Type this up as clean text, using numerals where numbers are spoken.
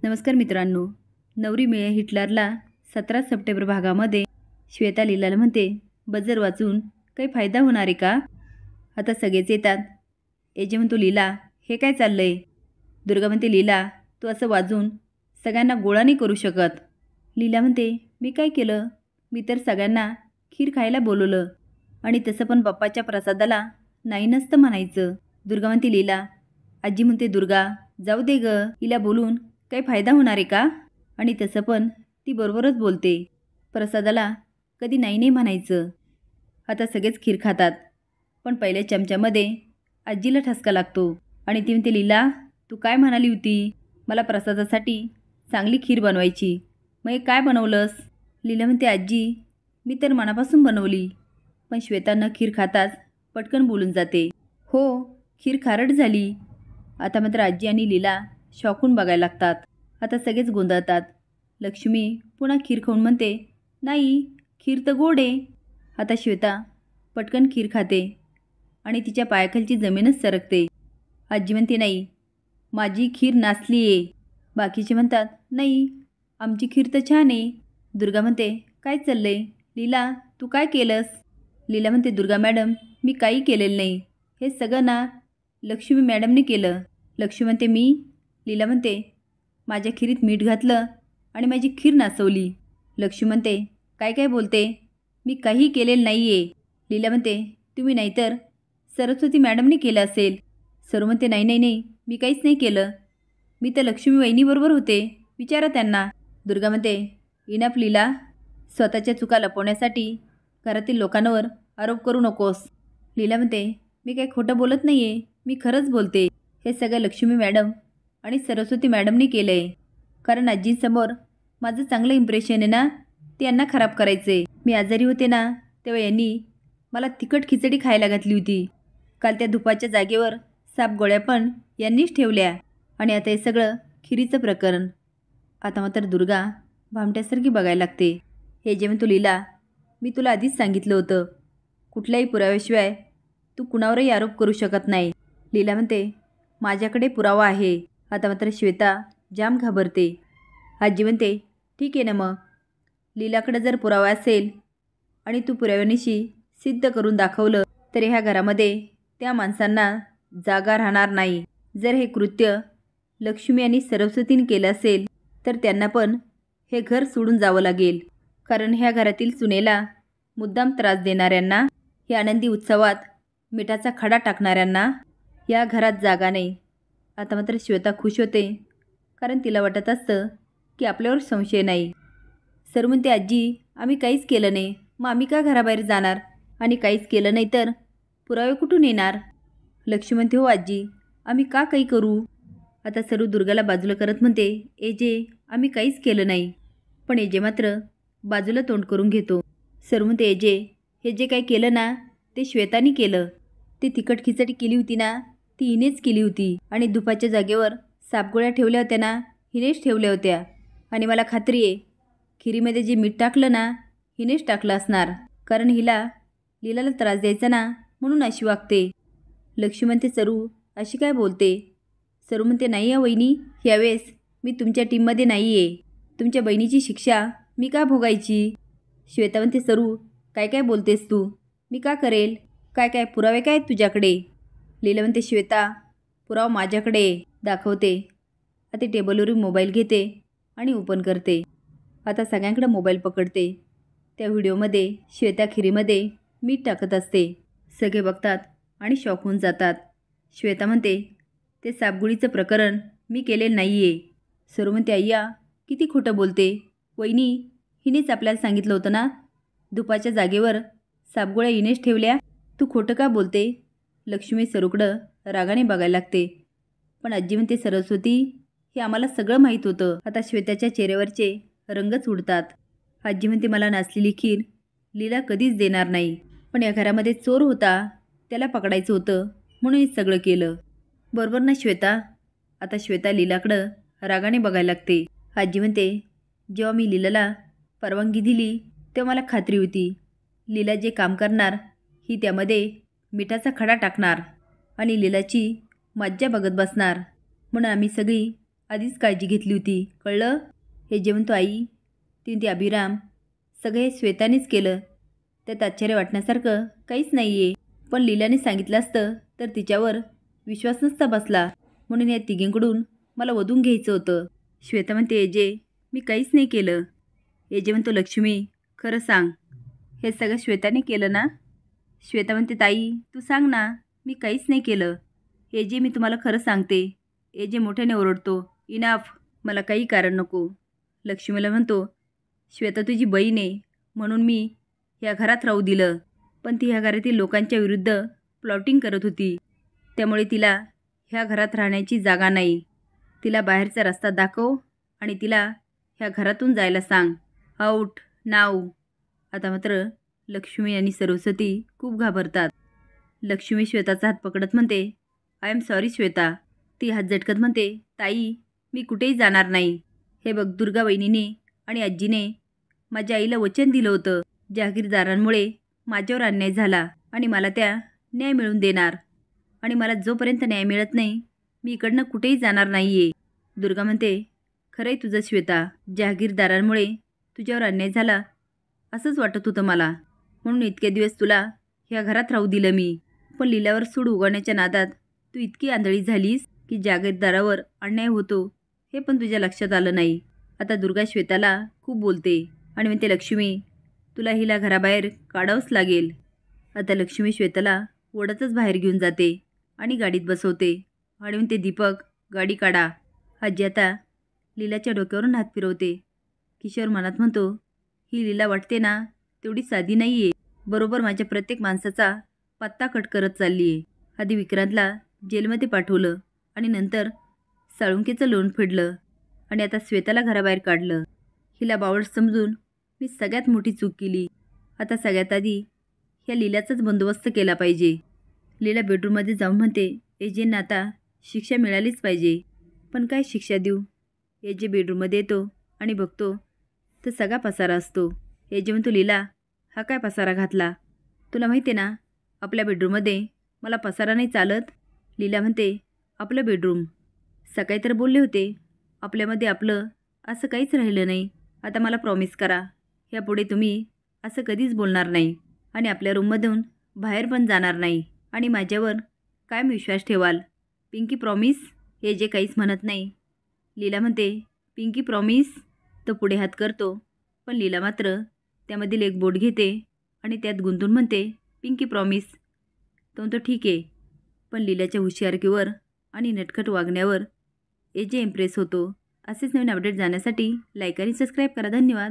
नमस्कार मित्रांनो. नवरी मिळे हिटलरला 17 सप्टेंबर भागामध्ये श्वेता लीलाला म्हणते, बजर वाचून काही फायदा होणार आहे का? आता सगळेच येतात. एजे म्हणतो, लीला हे काय चाललंय? दुर्गा म्हणते, लीला तू असं वाजून सगळ्यांना गोळा नाही करू शकत. लीला म्हणते, मी काय केलं? मी तर सगळ्यांना खीर खायला बोलवलं आणि तसं पण बाप्पाच्या प्रसादाला नाही नसतं म्हणायचं. दुर्गा म्हणते, लीला. आजी म्हणते, दुर्गा जाऊ दे ग, हिला बोलून काही फायदा होणार आहे का? आणि तसं पण ती बरोबरच बोलते. प्रसादाला कधी नाही नाही म्हणायचं. आता सगळेच खीर खातात, पण पहिल्या चमच्यामध्ये आजीला ठसका लागतो आणि ती म्हणते, लीला तू काय म्हणाली होती? मला प्रसादासाठी चांगली खीर बनवायची, मग हे काय बनवलंस? लीला म्हणते, आजी मी तर मनापासून बनवली. पण श्वेता न खीर खाताच पटकन बोलून जाते, हो खीर खारट झाली. आता मात्र आजी आणि लीला शॉकून बघायला लागतात. आता सगळेच गोंधळतात. लक्ष्मी पुन्हा खीर खाऊन म्हणते, नाही खीर तर गोड आहे. आता श्वेता पटकन खीर खाते आणि तिच्या पायाखालची जमीनच सरकते. आजी म्हणते, नाही माझी खीर नासली आहे. बाकीचे म्हणतात, नाही आमची खीर तर छान आहे. दुर्गा म्हणते, काय चाललंय? लीला तू काय केलंस? लीला म्हणते, दुर्गा मॅडम मी काही केलेलं नाही, हे सगळं ना लक्ष्मी मॅडमने केलं. लक्ष्मी म्हणते, मी? लीला म्हणते, माझ्या खीरीत मीठ घातलं आणि माझी खीर नासवली. लक्ष्मी म्हणते, काय काय बोलते? मी काही केलेलं नाही आहे. लीला म्हणते, तुम्ही नाहीतर सरस्वती मॅडमने केलं असेल. सरू म्हणते, नाही नाही नाही मी काहीच नाही केलं. मी तर लक्ष्मी वहिनीबरोबर होते, विचारा त्यांना. दुर्गा म्हणते, इनफ लीला, स्वतःच्या चुका लपवण्यासाठी घरातील लोकांवर आरोप करू नकोस. लीला म्हणते, मी काही खोटं बोलत नाही आहे, मी खरंच बोलते. हे सगळं लक्ष्मी मॅडम आणि सरस्वती मॅडमने केलं आहे, कारण आजींसमोर माझं चांगलं इम्प्रेशन आहे ना, ते यांना खराब करायचे. मी आजारी होते ना, तेव्हा यांनी मला तिखट खिचडी खायला घातली होती. काल त्या धुपाच्या जागेवर साप गोळ्या पण यांनीच ठेवल्या आणि आता हे सगळं खिरीचं प्रकरण. आता मात्र दुर्गा भामट्यासारखी बघायला लागते. हे जे म्हणतो, लीला मी तुला आधीच सांगितलं होतं, कुठल्याही पुराव्याशिवाय तू कुणावरही आरोप करू शकत नाही. लीला म्हणते, माझ्याकडे पुरावा आहे. आता मात्र श्वेता जाम घाबरते. आजी म्हणते, ठीक आहे ना, मग लीलाकडे जर पुरावा असेल आणि तू पुराव्यानिशी सिद्ध करून दाखवलं तर ह्या घरामध्ये त्या माणसांना जागा राहणार नाही. जर हे कृत्य लक्ष्मी आणि सरस्वतीने केलं असेल तर त्यांना पण हे घर सोडून जावं लागेल, कारण ह्या घरातील सुनेला मुद्दाम त्रास देणाऱ्यांना, या आनंदी उत्सवात मिठाचा खडा टाकणाऱ्यांना या घरात जागा नाही. आता मात्र श्वेता खुश होते, कारण तिला वाटत असतं की आपल्यावर संशय नाही. सर म्हणते, आजी आम्ही काहीच केलं नाही, मग आम्ही का घराबाहेर जाणार? आणि काहीच केलं नाही तर पुरावे कुठून येणार? लक्ष्मी म्हणते, हो आजी आम्ही का काही करू? आता सरू दुर्गाला बाजूला करत म्हणते, एजे आम्ही काहीच केलं नाही. पण एजे मात्र बाजूला तोंड करून घेतो. सरू म्हणते, एजे हे जे काही केलं ना ते श्वेतानी केलं. ते तिखट खिचडी केली होती ना, ती हिनेच केली होती आणि धुपाच्या जागेवर सापगोळ्या ठेवल्या होत्या ना, हिनेच ठेवल्या होत्या. आणि मला खात्री आहे खिरीमध्ये जे मीठ टाकलं ना, हिनेच टाकलं असणार, कारण लीलाला त्रास द्यायचा ना, म्हणून अशी वागते. लक्ष्मी म्हणते, सरू अशी काय बोलते? सरू म्हणते, नाही आहे वहिनी, यावेळेस मी तुमच्या टीममध्ये नाही आहे. तुमच्या बहिणीची शिक्षा मी का भोगायची? श्वेता म्हणते, सरू काय काय बोलतेस तू? मी का करेल? काय काय पुरावे काय आहेत तुझ्याकडे? लीला म्हणते, श्वेता पुरावा माझ्याकडे दाखवते. आता टेबलवरून मोबाईल घेते आणि ओपन करते. आता सगळ्यांकडे मोबाईल पकडते. त्या व्हिडिओमध्ये श्वेता खिरीमध्ये मीठ टाकत असते. सगळे बघतात आणि शॉक होऊन जातात. श्वेता म्हणते, ते सापगुळीचं प्रकरण मी केलेलं नाही आहे. सरू म्हणते, अय्या किती खोटं बोलते. वहिनी हिनेच आपल्याला सांगितलं होतं ना, धुपाच्या जागेवर सापगोळ्या हिनेच ठेवल्या. तू खोटं का बोलते? लक्ष्मी सरूकडं रागाने बघायला लागते. पण आजी म्हणते, सरस्वती हे आम्हाला सगळं माहीत होतं. आता श्वेताच्या चेहऱ्यावरचे रंगच उडतात. आजी म्हणते, मला नासलेली खीर लीला कधीच देणार नाही, पण या घरामध्ये चोर होता, त्याला पकडायचं होतं म्हणून हे सगळं केलं. बरोबर ना श्वेता? आता श्वेता लीलाकडं रागाने बघायला लागते. आजी म्हणते, जेव्हा मी लीलाला परवानगी दिली तेव्हा मला खात्री होती लीला जे काम करणार ही त्यामध्ये मिठाचा खडा टाकणार आणि लीलाची मज्जा बघत बसणार, म्हणून आम्ही सगळी आधीच काळजी घेतली होती, कळलं? हे जे म्हणतो आई, ती म्हणते अभिराम, सगळं हे श्वेतानेच केलं. त्यात आश्चर्य वाटण्यासारखं काहीच नाही आहे. पण लीलाने सांगितलं असतं तर तिच्यावर विश्वास नसता बसला. म्हणून या तिघींकडून मला वधून घ्यायचं होतं. श्वेता म्हणते एजे, मी काहीच नाही केलं. एजे म्हणतो लक्ष्मी, खरं सांग, हे सगळं श्वेताने केलं ना? श्वेता म्हणते ताई, तू सांग ना, मी काहीच नाही केलं. एजे, मी तुम्हाला खरं सांगते. एजे मोठ्याने ओरडतो, इनाफ, मला काही कारण नको. लक्ष्मीला म्हणतो, श्वेता तुझी बहीण आहे म्हणून मी ह्या घरात राहू दिलं. पण ती ह्या घरातील लोकांच्या विरुद्ध प्लॉटिंग करत होती. त्यामुळे तिला ह्या घरात राहण्याची जागा नाही. तिला बाहेरचा रस्ता दाखव आणि तिला ह्या घरातून जायला सांग. आऊट नाव. आता मात्र लक्ष्मी आणि सरस्वती खूप घाबरतात. लक्ष्मी श्वेताचा हात पकडत म्हणते, आय एम सॉरी श्वेता. ती हात झटकत म्हणते, ताई, मी कुठेही जाणार नाही. हे बघ, दुर्गा वहिनीने आणि आजीने माझ्या आईला वचन दिलं होतं, जहागीरदारांमुळे माझ्यावर अन्याय झाला आणि मला त्या न्याय मिळवून देणार. आणि मला जोपर्यंत न्याय मिळत नाही, मी इकडनं कुठेही जाणार नाही आहे. दुर्गा म्हणते, खरंय तुझं श्वेता, जहागीरदारांमुळे तुझ्यावर अन्याय झाला असंच वाटत होतं मला. म्हणून इतके दिवस तुला ह्या घरात राहू दिलं मी. पण लीलावर सूड उगवण्याच्या नादात तू इतकी आंधळी झालीस की जहागीरदारावर अन्याय होतो हे पण तुझ्या लक्षात आलं नाही. आता दुर्गा श्वेताला खूप बोलते आणि म्हणते, लक्ष्मी, तुला हिला घराबाहेर काढावंच लागेल. आता लक्ष्मी श्वेताला ओढतच बाहेर घेऊन जाते आणि गाडीत बसवते आणि म्हणते, दीपक, गाडी काढा. आजी आता लीलाच्या डोक्यावरून हात फिरवते. किशोर मनात म्हणतो, ही लीला वाटते ना तेवढी साधी नाही आहे. बरोबर माझ्या प्रत्येक माणसाचा पत्ता कट करत चालली आहे. आधी विक्रांतला जेलमध्ये पाठवलं आणि नंतर साळुंकेचं लोन फेडलं आणि आता श्वेताला घराबाहेर काढलं. हिला बावळ समजून मी सगळ्यात मोठी चूक केली. आता सगळ्यात आधी ह्या लीलाचाच बंदोबस्त केला पाहिजे. लीला बेडरूममध्ये जाऊन म्हणते, एजेंना आता शिक्षा मिळालीच पाहिजे. पण काय शिक्षा देऊ? एजे बेडरूममध्ये येतो आणि बघतो तर सगळा पसारा असतो. एजे म्हणतो, लीला, हा काय पसारा घातला? तुला माहिती आहे ना, आपल्या बेडरूममध्ये मला पसारा नाही चालत. लीला म्हणते, आपलं बेडरूम, सकाळी तर बोलले होते आपल्यामध्ये आपलं असं काहीच राहिलं नाही. आता मला प्रॉमिस करा, ह्यापुढे तुम्ही असं कधीच बोलणार नाही आणि आपल्या रूममधून बाहेर पण जाणार नाही आणि माझ्यावर कायम विश्वास ठेवाल. Pinky promise? हे जे काहीच म्हणत नाही. लीला म्हणते, पिंकी प्रॉमिस? तो पुढे हात करतो, पण लीला मात्र त्यामधील एक बोट घेते आणि त्यात गुंतून म्हणते, पिंकी प्रॉमिस. तो म्हणतो, ठीक आहे. पण लीलाच्या हुशारकीवर आणि नटखट वागण्यावर एजे इम्प्रेस होतो. असेच नवीन अपडेट जाण्यासाठी लाईक आणि सबस्क्राईब करा. धन्यवाद.